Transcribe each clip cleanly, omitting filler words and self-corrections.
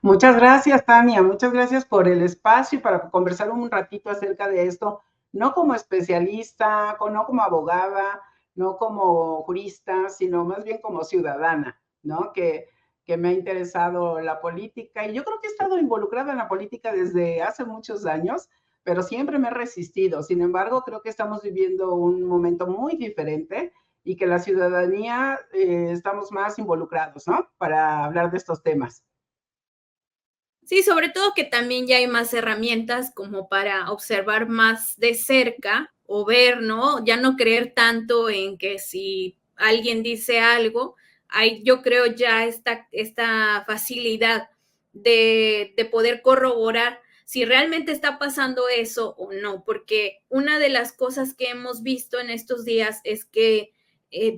Muchas gracias, Tania. Muchas gracias por el espacio y para conversar un ratito acerca de esto, no como especialista, no como abogada, no como jurista, sino más bien como ciudadana, ¿no? Que me ha interesado la política y yo creo que he estado involucrada en la política desde hace muchos años, pero siempre me he resistido. Sin embargo, creo que estamos viviendo un momento muy diferente y que la ciudadanía estamos más involucrados, ¿no? Para hablar de estos temas. Sí, sobre todo que también ya hay más herramientas como para observar más de cerca o ver, ¿no? Ya no creer tanto en que si alguien dice algo, hay, yo creo ya esta facilidad de poder corroborar si realmente está pasando eso o no, porque una de las cosas que hemos visto en estos días es que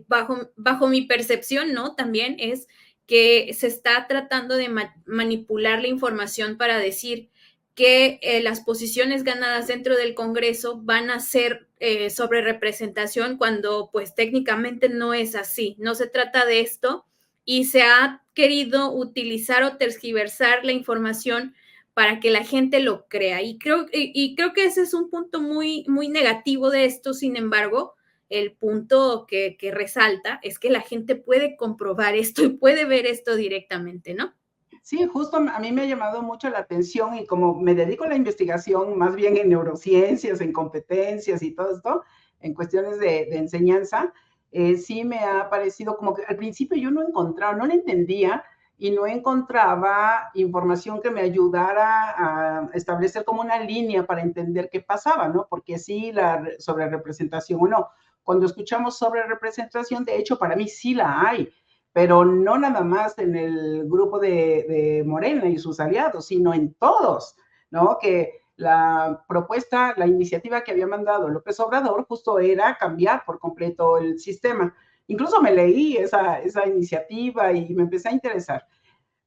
bajo mi percepción, ¿no? También es que se está tratando de manipular la información para decir que las posiciones ganadas dentro del Congreso van a ser sobre representación cuando pues técnicamente no es así, no se trata de esto y se ha querido utilizar o tergiversar la información para que la gente lo crea y creo que ese es un punto muy negativo de esto. Sin embargo, el punto que resalta es que la gente puede comprobar esto y puede ver esto directamente, ¿no? Sí, justo a mí me ha llamado mucho la atención y como me dedico a la investigación más bien en neurociencias, en competencias y todo esto, en cuestiones de enseñanza, sí me ha parecido como que al principio yo no encontraba, no lo entendía y no encontraba información que me ayudara a establecer como una línea para entender qué pasaba, ¿no? Porque sí, la sobre representación o no. Cuando escuchamos sobre representación, de hecho, para mí sí la hay, pero no nada más en el grupo de Morena y sus aliados, sino en todos, ¿no? Que la propuesta, la iniciativa que había mandado López Obrador justo era cambiar por completo el sistema. Incluso me leí esa iniciativa y me empecé a interesar.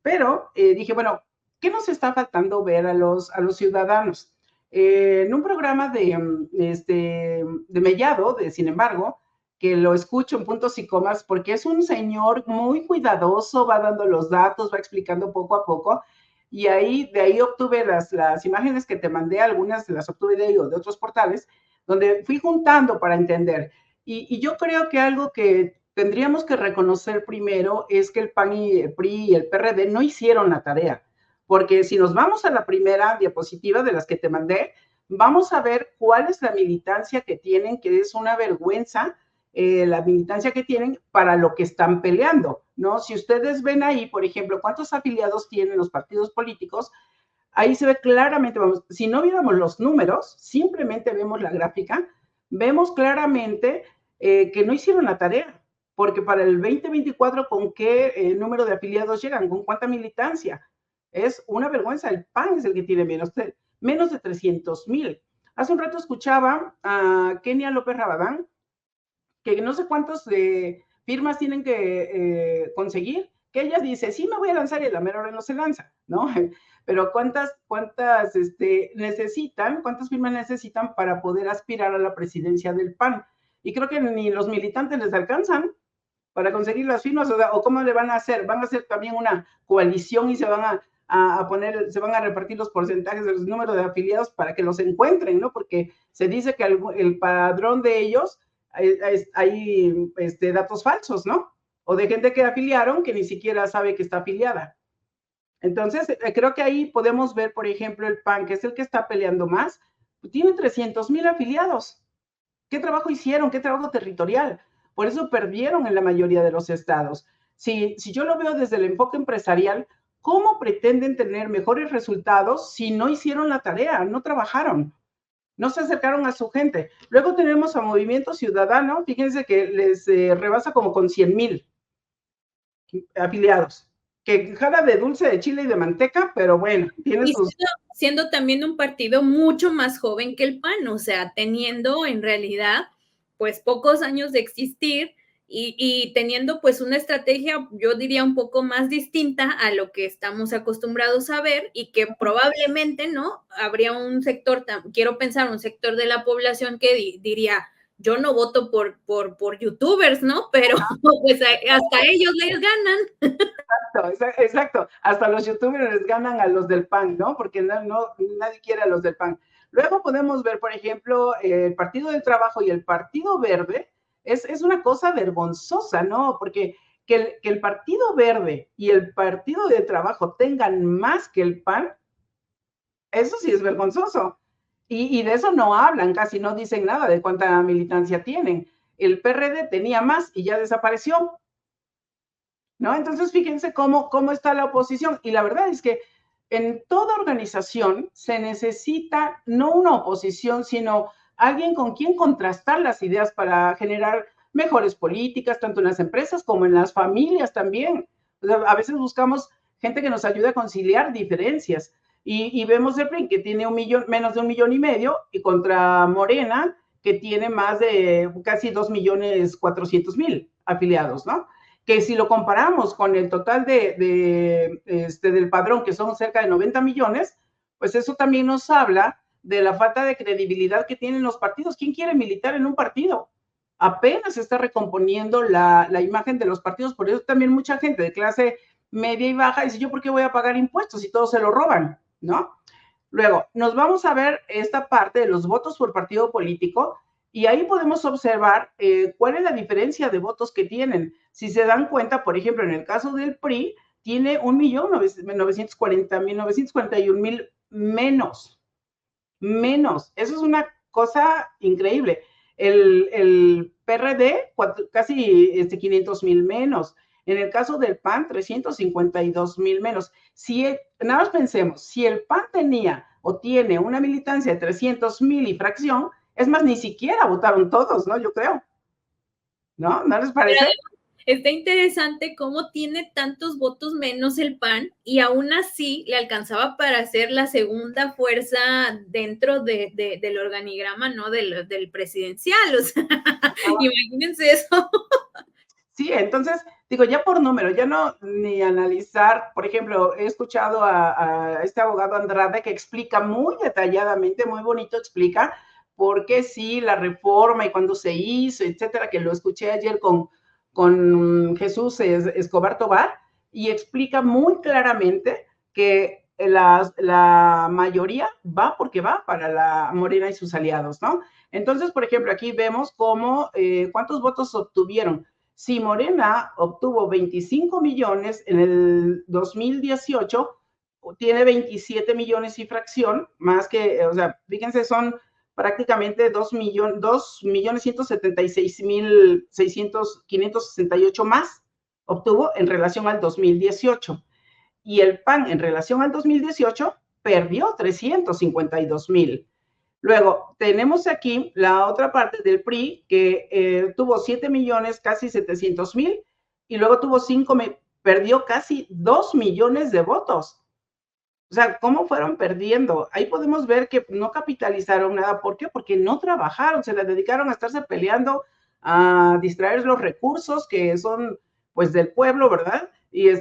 Pero dije, bueno, ¿qué nos está faltando ver a los ciudadanos? En un programa de Mellado, de Sin embargo, que lo escucho en puntos y comas, porque es un señor muy cuidadoso, va dando los datos, va explicando poco a poco, y ahí, de ahí obtuve las imágenes que te mandé, algunas las obtuve de ahí o de otros portales, donde fui juntando para entender. Y yo creo que algo que tendríamos que reconocer primero es que el PAN y el PRI y el PRD no hicieron la tarea, porque si nos vamos a la primera diapositiva de las que te mandé, vamos a ver cuál es la militancia que tienen, que es una vergüenza la militancia que tienen para lo que están peleando, ¿no? Si ustedes ven ahí, por ejemplo, cuántos afiliados tienen los partidos políticos, ahí se ve claramente, vamos, si no viéramos los números, simplemente vemos la gráfica, vemos claramente que no hicieron la tarea, porque para el 2024, ¿con qué número de afiliados llegan? ¿Con cuánta militancia? Es una vergüenza, el PAN es el que tiene menos de 300,000. Hace un rato escuchaba a Kenia López Rabadán, que no sé cuántas firmas tienen que conseguir, que ella dice, sí me voy a lanzar y la mera hora no se lanza, ¿no? Pero cuántas necesitan, cuántas firmas necesitan para poder aspirar a la presidencia del PAN. Y creo que ni los militantes les alcanzan para conseguir las firmas, o cómo le van a hacer, van a hacer también una coalición y se van a poner, se van a repartir los porcentajes de los números de afiliados para que los encuentren, ¿no? Porque se dice que el padrón de ellos hay datos falsos, ¿no? O de gente que afiliaron que ni siquiera sabe que está afiliada. Entonces, creo que ahí podemos ver, por ejemplo, el PAN, que es el que está peleando más, tiene 300,000 afiliados. ¿Qué trabajo hicieron? ¿Qué trabajo territorial? Por eso perdieron en la mayoría de los estados. Si yo lo veo desde el enfoque empresarial, ¿cómo pretenden tener mejores resultados si no hicieron la tarea, no trabajaron? No se acercaron a su gente. Luego tenemos a Movimiento Ciudadano, fíjense que les rebasa como con 100,000 afiliados, que jala de dulce de chile y de manteca, pero bueno, tiene Y sus... siendo también un partido mucho más joven que el PAN, o sea, teniendo en realidad pues pocos años de existir y teniendo pues una estrategia, yo diría, un poco más distinta a lo que estamos acostumbrados a ver y que probablemente, ¿no? Habría un sector, quiero pensar, un sector de la población que diría, yo no voto por youtubers, ¿no? Pero pues hasta ellos les ganan. Exacto. Hasta los youtubers les ganan a los del PAN, ¿no? Porque nadie quiere a los del PAN. Luego podemos ver, por ejemplo, el Partido del Trabajo y el Partido Verde. Es una cosa vergonzosa, ¿no? Porque que el Partido Verde y el Partido del Trabajo tengan más que el PAN, eso sí es vergonzoso. Y de eso no hablan, casi no dicen nada de cuánta militancia tienen. El PRD tenía más y ya desapareció, ¿no? Entonces, fíjense cómo está la oposición. Y la verdad es que en toda organización se necesita no una oposición, sino alguien con quien contrastar las ideas para generar mejores políticas, tanto en las empresas como en las familias también. O sea, a veces buscamos gente que nos ayude a conciliar diferencias. Y vemos el PRI que tiene menos de 1,5 millones, y contra Morena, que tiene más de casi 2,400,000 afiliados, ¿no? Que si lo comparamos con el total del padrón, que son cerca de 90 millones, pues eso también nos habla de la falta de credibilidad que tienen los partidos. ¿Quién quiere militar en un partido? Apenas se está recomponiendo la imagen de los partidos, por eso también mucha gente de clase media y baja dice, ¿yo por qué voy a pagar impuestos si todos se lo roban? ¿No? Luego, nos vamos a ver esta parte de los votos por partido político, y ahí podemos observar cuál es la diferencia de votos que tienen. Si se dan cuenta, por ejemplo, en el caso del PRI, tiene 1,941,000 menos. Menos. Eso es una cosa increíble. El PRD, casi 500,000 menos. En el caso del PAN, 352,000 menos. Nada más pensemos, si el PAN tenía o tiene una militancia de 300,000 y fracción, es más, ni siquiera votaron todos, ¿no? Yo creo. ¿No? ¿No les parece? Pero está interesante cómo tiene tantos votos menos el PAN y aún así le alcanzaba para ser la segunda fuerza dentro del organigrama, ¿no? Del presidencial. O sea, imagínense eso. Sí, entonces, digo, ya por número, ya no ni analizar, por ejemplo, he escuchado a este abogado Andrade que explica muy detalladamente, muy bonito explica por qué sí la reforma y cuándo se hizo, etcétera, que lo escuché ayer con Jesús Escobar Tobar, y explica muy claramente que la mayoría va porque va para la Morena y sus aliados, ¿no? Entonces, por ejemplo, aquí vemos cuántos votos obtuvieron. Si Morena obtuvo 25 millones en el 2018, tiene 27 millones y fracción, más que, o sea, fíjense, son prácticamente 2,176,568 más obtuvo en relación al 2018. Y el PAN en relación al 2018 perdió 352,000. Luego, tenemos aquí la otra parte del PRI, que tuvo 7 millones, casi 700,000, y luego perdió casi 2 millones de votos. O sea, ¿cómo fueron perdiendo? Ahí podemos ver que no capitalizaron nada. ¿Por qué? Porque no trabajaron, se les dedicaron a estarse peleando, a distraer los recursos que son, pues, del pueblo, ¿verdad? Y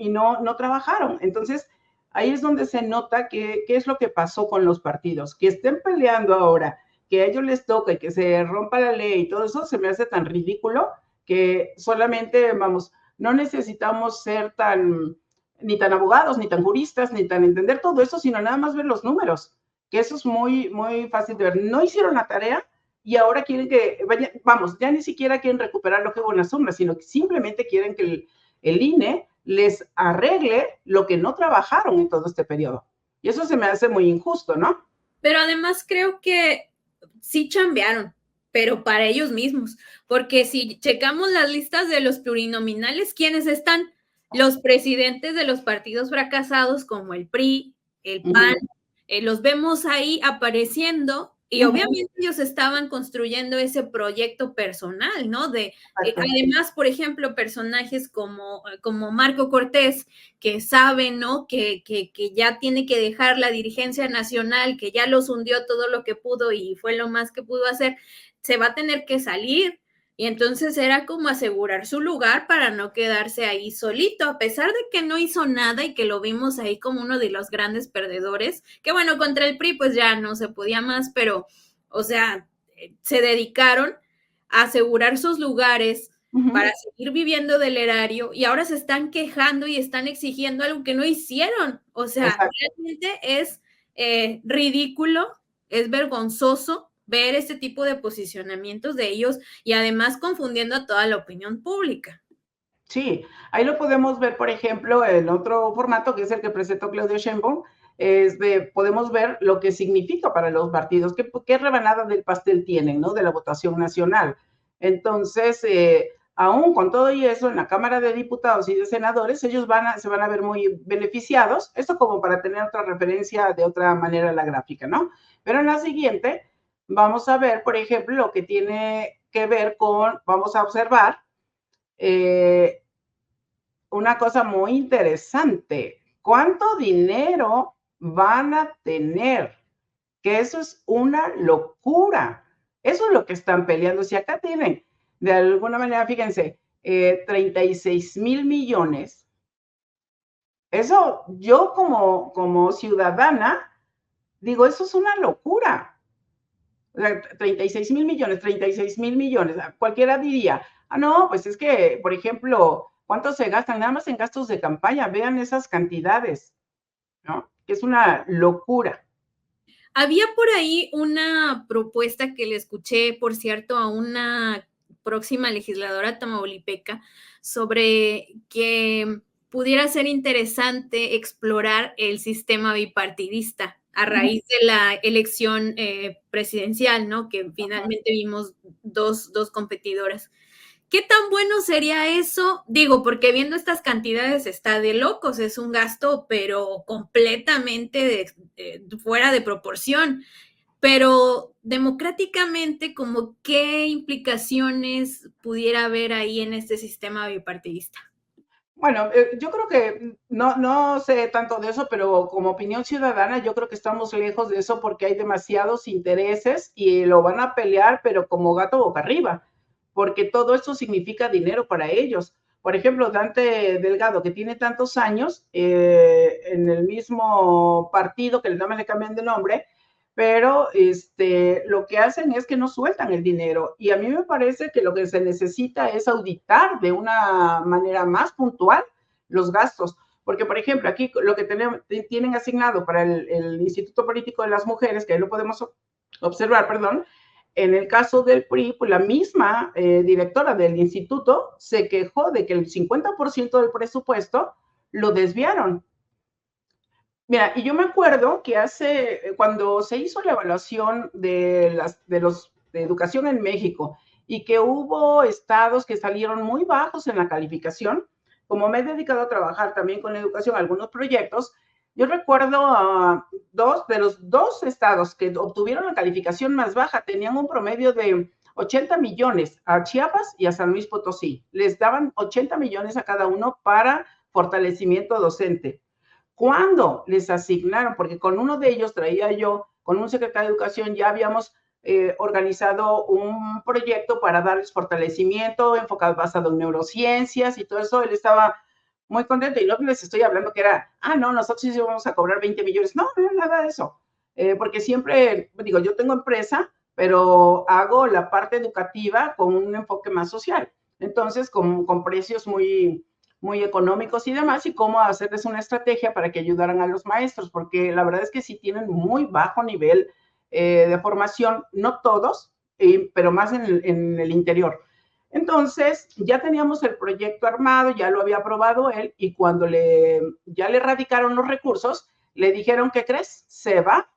no trabajaron. Entonces, ahí es donde se nota qué es lo que pasó con los partidos. Que estén peleando ahora, que a ellos les toca y que se rompa la ley y todo eso, se me hace tan ridículo que solamente, vamos, no necesitamos ser ni tan abogados, ni tan juristas, ni tan entender todo eso, sino nada más ver los números, que eso es muy, muy fácil de ver. No hicieron la tarea y ahora quieren vamos, ya ni siquiera quieren recuperar lo que hubo en las urnas, sino que simplemente quieren que el INE les arregle lo que no trabajaron en todo este periodo. Y eso se me hace muy injusto, ¿no? Pero además creo que sí chambearon, pero para ellos mismos, porque si checamos las listas de los plurinominales, ¿quiénes están? Los presidentes de los partidos fracasados como el PRI, el PAN, los vemos ahí apareciendo y obviamente ellos estaban construyendo ese proyecto personal, ¿no? Además, por ejemplo, personajes como Marco Cortés, que saben, ¿no? Que ya tiene que dejar la dirigencia nacional, que ya los hundió todo lo que pudo y fue lo más que pudo hacer, se va a tener que salir. Y entonces era como asegurar su lugar para no quedarse ahí solito, a pesar de que no hizo nada y que lo vimos ahí como uno de los grandes perdedores, que bueno, contra el PRI pues ya no se podía más, pero, o sea, se dedicaron a asegurar sus lugares para seguir viviendo del erario y ahora se están quejando y están exigiendo algo que no hicieron. O sea, Exacto. realmente es ridículo, es vergonzoso ver este tipo de posicionamientos de ellos y además confundiendo a toda la opinión pública. Sí, ahí lo podemos ver, por ejemplo, en otro formato que es el que presentó Claudio Sheinbaum, podemos ver lo que significa para los partidos, qué rebanada del pastel tienen, ¿no? De la votación nacional. Entonces, aún con todo y eso, en la Cámara de Diputados y de Senadores, ellos se van a ver muy beneficiados, esto como para tener otra referencia de otra manera la gráfica, ¿no? Pero en la siguiente, vamos a ver, por ejemplo, lo que tiene que ver con, vamos a observar, una cosa muy interesante. ¿Cuánto dinero van a tener? Que eso es una locura. Eso es lo que están peleando. Si acá tienen, de alguna manera, fíjense, 36,000 millones, eso yo como ciudadana digo, eso es una locura. O sea, 36,000 millones, 36,000 millones. Cualquiera diría, no, pues es que, por ejemplo, ¿cuánto se gastan? Nada más en gastos de campaña. Vean esas cantidades, ¿no? Que es una locura. Había por ahí una propuesta que le escuché, por cierto, a una próxima legisladora tamaulipeca sobre que pudiera ser interesante explorar el sistema bipartidista a raíz de la elección presidencial, ¿no? Que finalmente vimos dos competidoras. ¿Qué tan bueno sería eso? Digo, porque viendo estas cantidades está de locos, es un gasto, pero completamente fuera de proporción. Pero democráticamente, ¿como qué implicaciones pudiera haber ahí en este sistema bipartidista? Bueno, yo creo que no sé tanto de eso, pero como opinión ciudadana, yo creo que estamos lejos de eso porque hay demasiados intereses y lo van a pelear, pero como gato boca arriba, porque todo esto significa dinero para ellos. Por ejemplo, Dante Delgado, que tiene tantos años en el mismo partido, que nada más le cambian de nombre, pero lo que hacen es que no sueltan el dinero. Y a mí me parece que lo que se necesita es auditar de una manera más puntual los gastos. Porque, por ejemplo, aquí lo que tienen asignado para el Instituto Político de las Mujeres, que ahí lo podemos observar, perdón, en el caso del PRI, pues la misma directora del instituto se quejó de que el 50% del presupuesto lo desviaron. Mira, y yo me acuerdo que cuando se hizo la evaluación de educación en México y que hubo estados que salieron muy bajos en la calificación, como me he dedicado a trabajar también con educación, algunos proyectos, yo recuerdo a los dos estados que obtuvieron la calificación más baja, tenían un promedio de 80 millones a Chiapas y a San Luis Potosí. Les daban 80 millones a cada uno para fortalecimiento docente. ¿Cuándo les asignaron? Porque con uno de ellos traía yo, con un secretario de Educación, ya habíamos organizado un proyecto para darles fortalecimiento enfocado, basado en neurociencias y todo eso. Él estaba muy contento y lo que les estoy hablando que era, no, nosotros sí vamos a cobrar 20 millones. No, no, nada de eso. Porque siempre, digo, yo tengo empresa, pero hago la parte educativa con un enfoque más social. Entonces, con precios muy económicos y demás, y cómo hacerles una estrategia para que ayudaran a los maestros, porque la verdad es que sí tienen muy bajo nivel de formación, no todos, pero más en el interior. Entonces, ya teníamos el proyecto armado, ya lo había aprobado él, y cuando ya le radicaron los recursos, le dijeron, ¿qué crees? Se va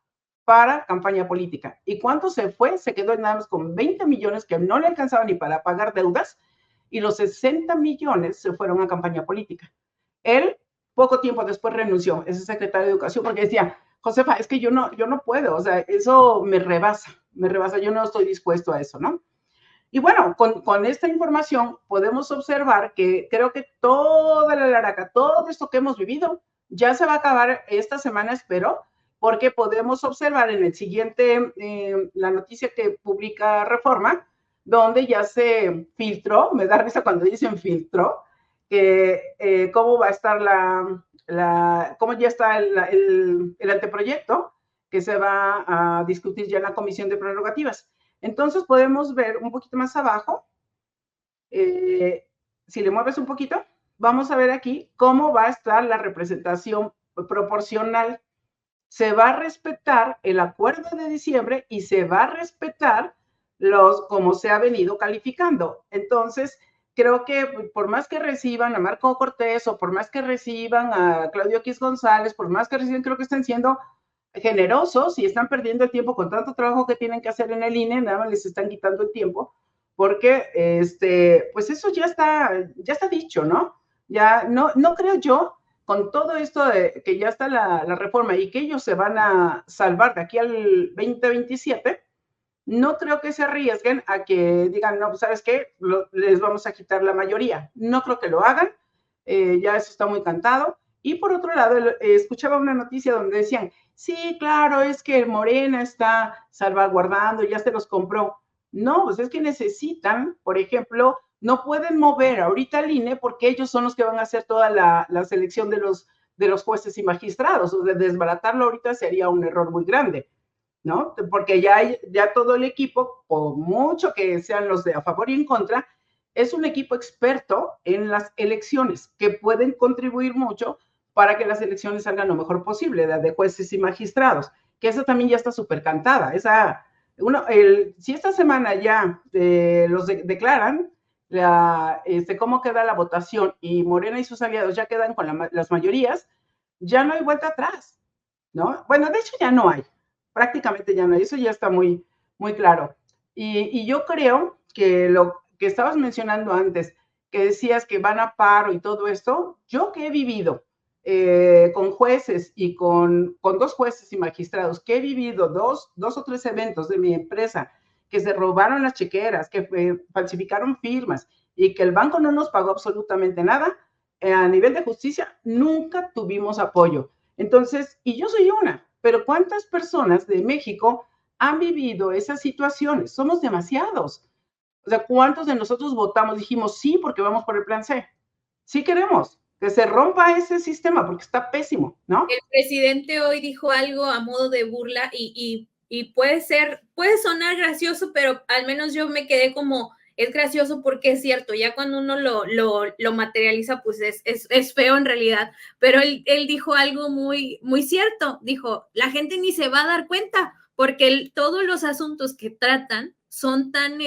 para campaña política. ¿Y cuánto se fue? Se quedó nada más con 20 millones que no le alcanzaban ni para pagar deudas, y los 60 millones se fueron a campaña política. Él, poco tiempo después, renunció, ese secretario de Educación, porque decía, Josefa, es que yo no puedo, o sea, eso me rebasa, yo no estoy dispuesto a eso, ¿no? Y bueno, con esta información podemos observar que creo que toda la laraca, todo esto que hemos vivido, ya se va a acabar esta semana, espero, porque podemos observar en el siguiente, la noticia que publica Reforma, donde ya se filtró, me da risa cuando dicen filtró, que cómo va a estar cómo ya está el anteproyecto que se va a discutir ya en la Comisión de Prerrogativas. Entonces podemos ver un poquito más abajo, si le mueves un poquito, vamos a ver aquí cómo va a estar la representación proporcional. Se va a respetar el acuerdo de diciembre y se va a respetar como se ha venido calificando. Entonces, creo que por más que reciban a Marco Cortés o por más que reciban a Claudio X González, por más que reciban, creo que están siendo generosos y están perdiendo el tiempo con tanto trabajo que tienen que hacer en el INE, nada más les están quitando el tiempo, porque pues eso ya está dicho, ¿no? Ya no creo yo, con todo esto de que ya está la reforma y que ellos se van a salvar de aquí al 2027, no creo que se arriesguen a que digan, no, ¿sabes qué? Les vamos a quitar la mayoría. No creo que lo hagan, ya eso está muy cantado. Y por otro lado, escuchaba una noticia donde decían, sí, claro, es que Morena está salvaguardando, ya se los compró. No, pues es que necesitan, por ejemplo, no pueden mover ahorita al INE porque ellos son los que van a hacer toda la selección de los jueces y magistrados. O sea, desbaratarlo ahorita sería un error muy grande. ¿No? Porque ya todo el equipo, por mucho que sean los de a favor y en contra, es un equipo experto en las elecciones que pueden contribuir mucho para que las elecciones salgan lo mejor posible, de jueces y magistrados, que eso también ya está súper cantada. Si esta semana ya los declaran, cómo queda la votación y Morena y sus aliados ya quedan con las mayorías, ya no hay vuelta atrás, ¿no? Bueno, de hecho ya no hay, prácticamente ya no hay, eso ya está muy, muy claro. Y yo creo que lo que estabas mencionando antes, que decías que van a paro y todo esto, yo que he vivido con jueces y con dos jueces y magistrados, que he vivido dos o tres eventos de mi empresa, que se robaron las chequeras, que falsificaron firmas y que el banco no nos pagó absolutamente nada, a nivel de justicia nunca tuvimos apoyo. Entonces, y yo soy una, pero ¿cuántas personas de México han vivido esas situaciones? Somos demasiados. O sea, ¿cuántos de nosotros votamos? Dijimos sí porque vamos por el plan C. Sí queremos que se rompa ese sistema porque está pésimo, ¿no? El presidente hoy dijo algo a modo de burla y puede sonar gracioso, pero al menos yo me quedé como, es gracioso porque es cierto, ya cuando uno lo materializa, pues es feo en realidad, pero él dijo algo muy, muy cierto, dijo, la gente ni se va a dar cuenta, porque todos los asuntos que tratan son tan,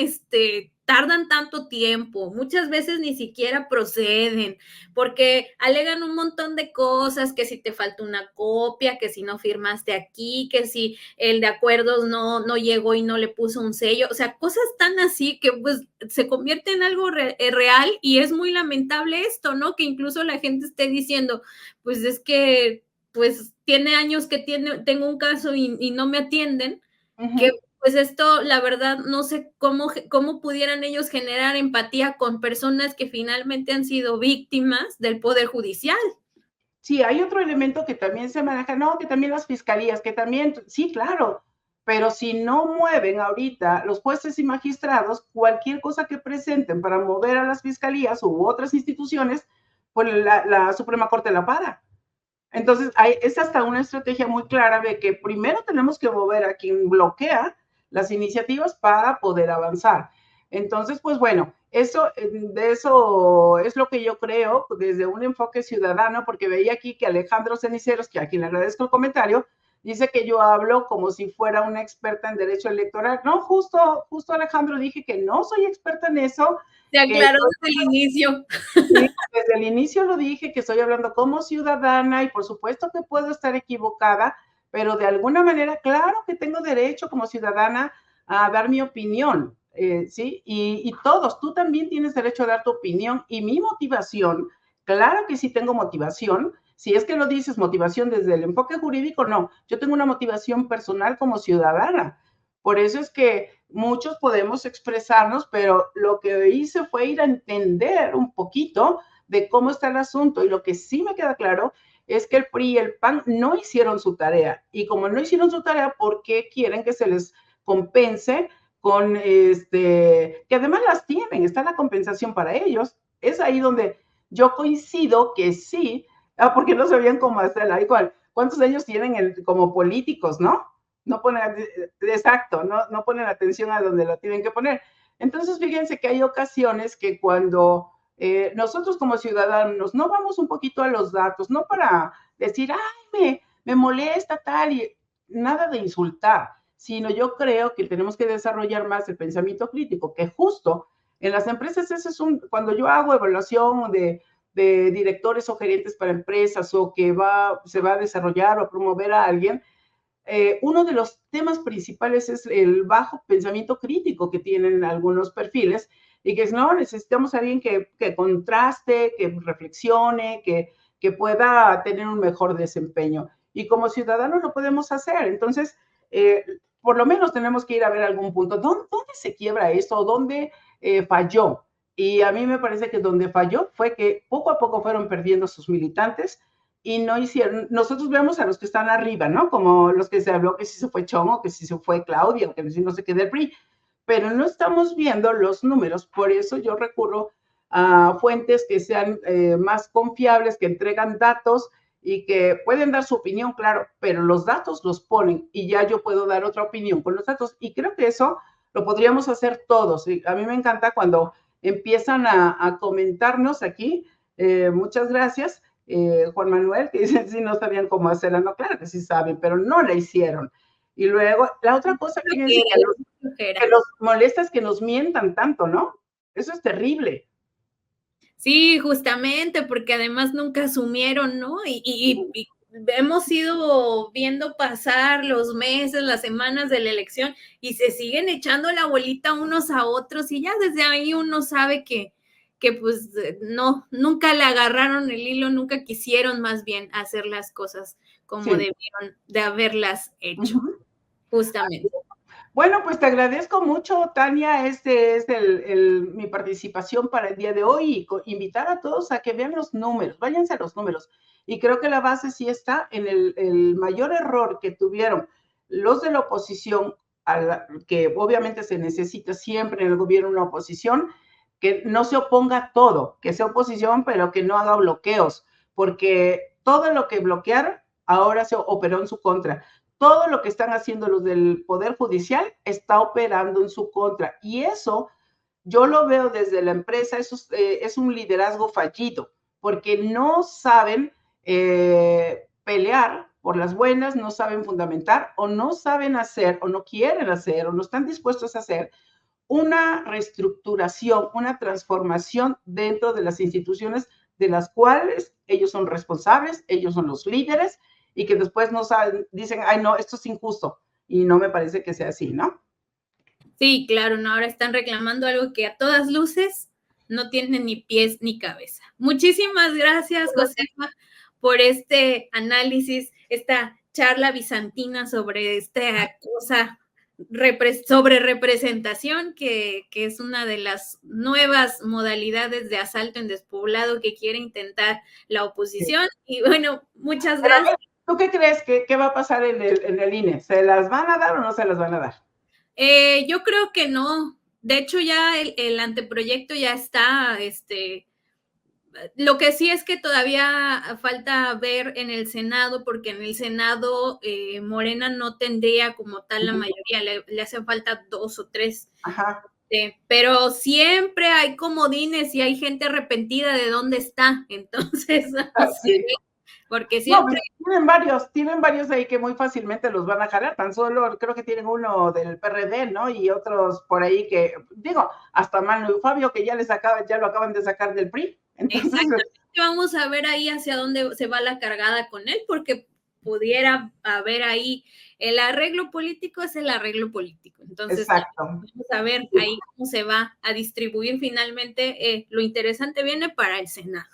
tardan tanto tiempo, muchas veces ni siquiera proceden, porque alegan un montón de cosas, que si te falta una copia, que si no firmaste aquí, que si el de acuerdos no llegó y no le puso un sello, o sea, cosas tan así que pues se convierte en algo real y es muy lamentable esto, ¿no? Que incluso la gente esté diciendo, pues es que pues tiene años que tengo un caso y no me atienden, que pues esto, la verdad, no sé cómo pudieran ellos generar empatía con personas que finalmente han sido víctimas del Poder Judicial. Sí, hay otro elemento que también se maneja, no, que también las fiscalías, que también, sí, claro, pero si no mueven ahorita los jueces y magistrados, cualquier cosa que presenten para mover a las fiscalías u otras instituciones, pues la Suprema Corte la para. Entonces, es hasta una estrategia muy clara de que primero tenemos que mover a quien bloquea las iniciativas para poder avanzar. Entonces, pues bueno, de eso es lo que yo creo desde un enfoque ciudadano, porque veía aquí que Alejandro Ceniceros, que a quien le agradezco el comentario, dice que yo hablo como si fuera una experta en derecho electoral. No, justo Alejandro, dije que no soy experta en eso. Se aclaró desde el inicio. Sí, desde el inicio lo dije, que estoy hablando como ciudadana y por supuesto que puedo estar equivocada, pero de alguna manera, claro que tengo derecho como ciudadana a dar mi opinión, ¿sí? Y todos, tú también tienes derecho a dar tu opinión y mi motivación, claro que sí tengo motivación, si es que lo dices motivación desde el enfoque jurídico, no, yo tengo una motivación personal como ciudadana. Por eso es que muchos podemos expresarnos, pero lo que hice fue ir a entender un poquito de cómo está el asunto. Y lo que sí me queda claro es que el PRI y el PAN no hicieron su tarea. Y como no hicieron su tarea, ¿por qué quieren que se les compense con que además las tienen? Está la compensación para ellos. Es ahí donde yo coincido que sí, porque no sabían cómo hacerla. Igual, ¿cuántos años tienen como políticos, no? no ponen, exacto, no ponen atención a donde lo tienen que poner. Entonces, fíjense que hay ocasiones que cuando nosotros como ciudadanos no vamos un poquito a los datos, no para decir, ay, me molesta tal, y nada de insultar, sino yo creo que tenemos que desarrollar más el pensamiento crítico, que justo en las empresas ese es cuando yo hago evaluación de directores o gerentes para empresas o que se va a desarrollar o a promover a alguien, uno de los temas principales es el bajo pensamiento crítico que tienen algunos perfiles y que no, necesitamos a alguien que contraste, que reflexione, que pueda tener un mejor desempeño. Y como ciudadanos lo podemos hacer. Entonces, por lo menos tenemos que ir a ver algún punto. ¿Dónde se quiebra esto? ¿Dónde falló? Y a mí me parece que donde falló fue que poco a poco fueron perdiendo sus militantes y no hicieron, nosotros vemos a los que están arriba, ¿no? Como los que se habló que si se fue Chongo, que si se fue Claudia, o que si no se queda el PRI, pero no estamos viendo los números, por eso yo recurro a fuentes que sean más confiables, que entregan datos y que pueden dar su opinión, claro, pero los datos los ponen y ya yo puedo dar otra opinión con los datos y creo que eso lo podríamos hacer todos. Y a mí me encanta cuando empiezan a comentarnos aquí, muchas gracias, Juan Manuel, que dicen si no sabían cómo hacerla, no, claro que sí saben, pero no la hicieron. Y luego, la otra cosa, fíjense que los molesta es que nos mientan tanto, ¿no? Eso es terrible. Sí, justamente, porque además nunca asumieron, ¿no? Y hemos ido viendo pasar los meses, las semanas de la elección y se siguen echando la bolita unos a otros y ya desde ahí uno sabe que pues no, nunca le agarraron el hilo, nunca quisieron más bien hacer las cosas como debieron de haberlas hecho, justamente. Bueno, pues te agradezco mucho, Tania. Este es mi participación para el día de hoy y invitar a todos a que vean los números, váyanse a los números. Y creo que la base sí está en el mayor error que tuvieron los de la oposición, que obviamente se necesita siempre en el gobierno una oposición, que no se oponga a todo, que sea oposición, pero que no haga bloqueos, porque todo lo que bloquearon ahora se operó en su contra. Todo lo que están haciendo los del Poder Judicial está operando en su contra. Y eso yo lo veo desde la empresa, eso es un liderazgo fallido, porque no saben pelear por las buenas, no saben fundamentar o no saben hacer o no quieren hacer o no están dispuestos a hacer una reestructuración, una transformación dentro de las instituciones de las cuales ellos son responsables, ellos son los líderes y que después no saben, dicen, ay, no, esto es injusto. Y no me parece que sea así, ¿no? Sí, claro, no, ahora están reclamando algo que a todas luces no tiene ni pies ni cabeza. Muchísimas gracias, Josefa, por este análisis, esta charla bizantina sobre esta cosa sobre representación, que es una de las nuevas modalidades de asalto en despoblado que quiere intentar la oposición. Sí. Y bueno, muchas gracias. ¿Tú qué crees que va a pasar en el INE? ¿Se las van a dar o no se las van a dar? Yo creo que no. De hecho, ya el anteproyecto ya está, lo que sí es que todavía falta ver en el Senado, porque en el Senado Morena no tendría como tal la mayoría, le hacen falta 2 o 3. Ajá. Pero siempre hay comodines y hay gente arrepentida de dónde está, entonces, sí. Porque siempre... No, tienen varios ahí que muy fácilmente los van a jalar, tan solo creo que tienen uno del PRD, ¿no? Y otros por ahí que, digo, hasta Manu y Fabio, que ya lo acaban de sacar del PRI. Entonces, exactamente, vamos a ver ahí hacia dónde se va la cargada con él, porque pudiera haber ahí, el arreglo político es el arreglo político. Entonces, exacto. Vamos a ver ahí cómo se va a distribuir finalmente. Lo interesante viene para el Senado.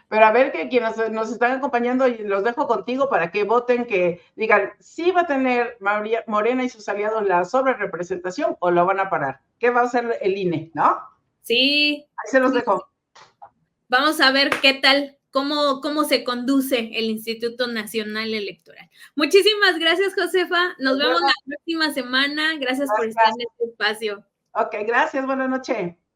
Pero a ver que quienes nos están acompañando, y los dejo contigo para que voten, que digan, ¿sí va a tener Morena y sus aliados la sobrerepresentación o lo van a parar? ¿Qué va a hacer el INE, no? Sí. Ahí se los dejo. Vamos a ver qué tal, cómo se conduce el Instituto Nacional Electoral. Muchísimas gracias, Josefa. Nos vemos la próxima semana. Gracias por estar en este espacio. Ok, gracias. Buenas noches.